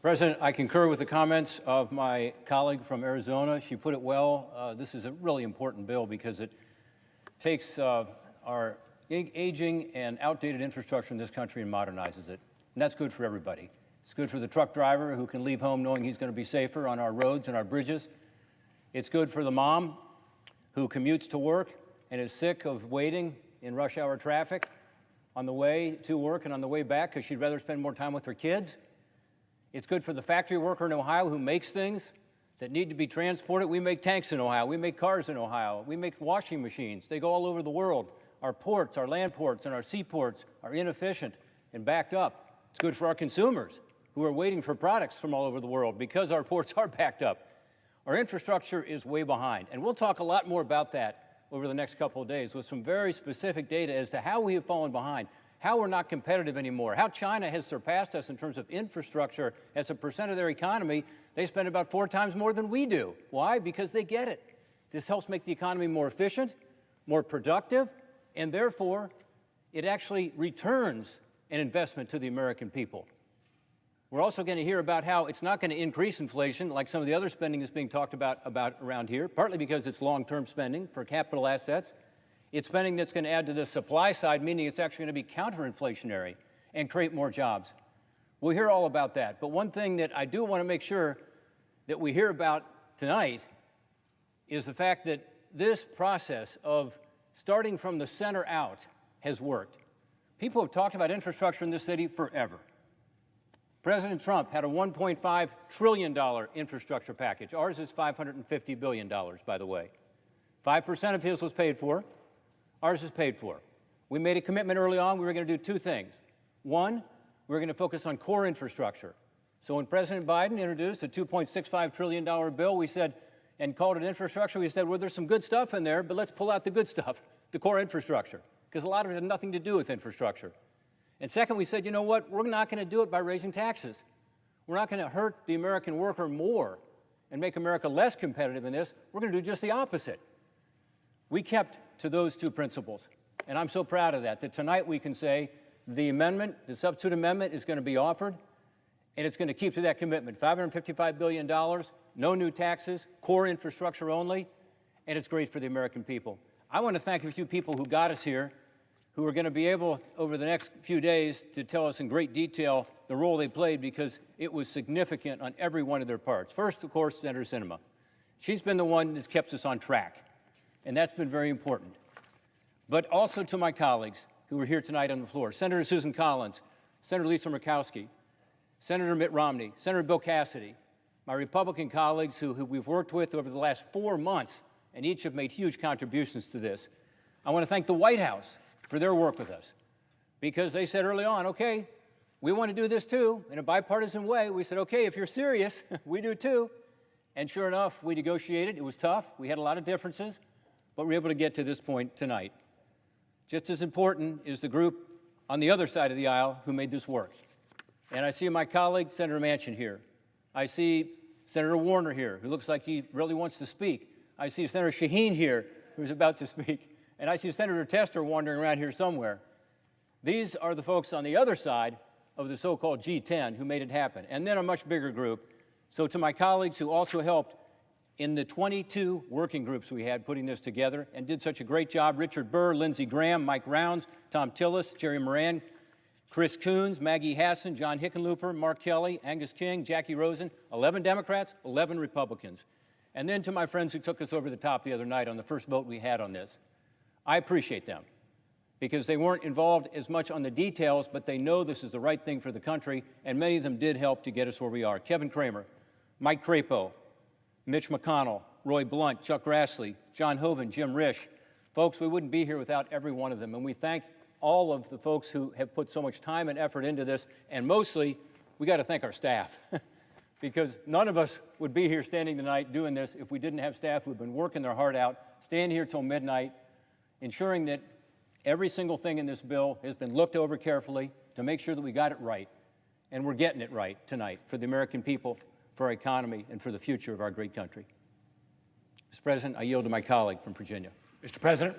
Mr. President, I concur with the comments of my colleague from Arizona. She put it well. This is a really important bill because it takes our aging and outdated infrastructure in this country and modernizes it. And that's good for everybody. It's good for the truck driver who can leave home knowing he's going to be safer on our roads and our bridges. It's good for the mom who commutes to work and is sick of waiting in rush hour traffic on the way to work and on the way back because she'd rather spend more time with her kids. It's good for the factory worker in Ohio who makes things that need to be transported. We make tanks in Ohio. We make cars in Ohio. We make washing machines. They go all over the world. Our ports, our land ports, and our seaports are inefficient and backed up. It's good for our consumers who are waiting for products from all over the world because our ports are backed up. Our infrastructure is way behind, and we'll talk a lot more about that over the next couple of days with some very specific data as to how we have fallen behind, how we're not competitive anymore, how China has surpassed us in terms of infrastructure as a percent of their economy. They spend about 4 times more than we do. Why? Because they get it. This helps make the economy more efficient, more productive, and therefore it actually returns an investment to the American people. We're also going to hear about how it's not going to increase inflation like some of the other spending that's being talked about around here, partly because it's long-term spending for capital assets. It's spending that's going to add to the supply side, meaning it's actually going to be counter-inflationary and create more jobs. We'll hear all about that. But one thing that I do want to make sure that we hear about tonight is the fact that this process of starting from the center out has worked. People have talked about infrastructure in this city forever. President Trump had a $1.5 trillion infrastructure package. Ours is $550 billion, by the way. 5% of his was paid for. Ours is paid for. We made a commitment early on. We were going to do 2 things. One, we were going to focus on core infrastructure. So when President Biden introduced a $2.65 trillion bill, we said, and called it infrastructure, we said, well, there's some good stuff in there, but let's pull out the good stuff, the core infrastructure, because a lot of it had nothing to do with infrastructure. And second, we said, you know what, we're not going to do it by raising taxes. We're not going to hurt the American worker more and make America less competitive in this. We're going to do just the opposite. We kept to those 2 principles, and I'm so proud of that tonight we can say the amendment, the substitute amendment, is going to be offered, and it's going to keep to that commitment. $555 billion, no new taxes, core infrastructure only, and it's great for the American people. I want to thank a few people who got us here, who are going to be able, over the next few days, to tell us in great detail the role they played because it was significant on every one of their parts. First, of course, Senator Sinema. She's been the one that's kept us on track, and that's been very important. But also to my colleagues who are here tonight on the floor, Senator Susan Collins, Senator Lisa Murkowski, Senator Mitt Romney, Senator Bill Cassidy, my Republican colleagues who we've worked with over the last 4 months, and each have made huge contributions to this. I want to thank the White House for their work with us, because they said early on, okay, we want to do this too, in a bipartisan way. We said, okay, if you're serious, we do too. And sure enough, we negotiated. It was tough. We had a lot of differences, but we were able to get to this point tonight. Just as important is the group on the other side of the aisle who made this work. And I see my colleague, Senator Manchin, here. I see Senator Warner here, who looks like he really wants to speak. I see Senator Shaheen here, who's about to speak. And I see Senator Tester wandering around here somewhere. These are the folks on the other side of the so-called G10 who made it happen, and then a much bigger group. So to my colleagues who also helped in the 22 working groups we had putting this together and did such a great job, Richard Burr, Lindsey Graham, Mike Rounds, Tom Tillis, Jerry Moran, Chris Coons, Maggie Hassan, John Hickenlooper, Mark Kelly, Angus King, Jackie Rosen, 11 Democrats, 11 Republicans. And then to my friends who took us over the top the other night on the first vote we had on this. I appreciate them because they weren't involved as much on the details, but they know this is the right thing for the country, and many of them did help to get us where we are. Kevin Cramer, Mike Crapo, Mitch McConnell, Roy Blunt, Chuck Grassley, John Hoeven, Jim Risch. Folks, we wouldn't be here without every one of them, and we thank all of the folks who have put so much time and effort into this, and mostly, we got to thank our staff because none of us would be here standing tonight doing this if we didn't have staff who've been working their heart out, staying here till midnight, ensuring that every single thing in this bill has been looked over carefully to make sure that we got it right. And we're getting it right tonight for the American people, for our economy, and for the future of our great country. Mr. President, I yield to my colleague from Virginia. Mr. President.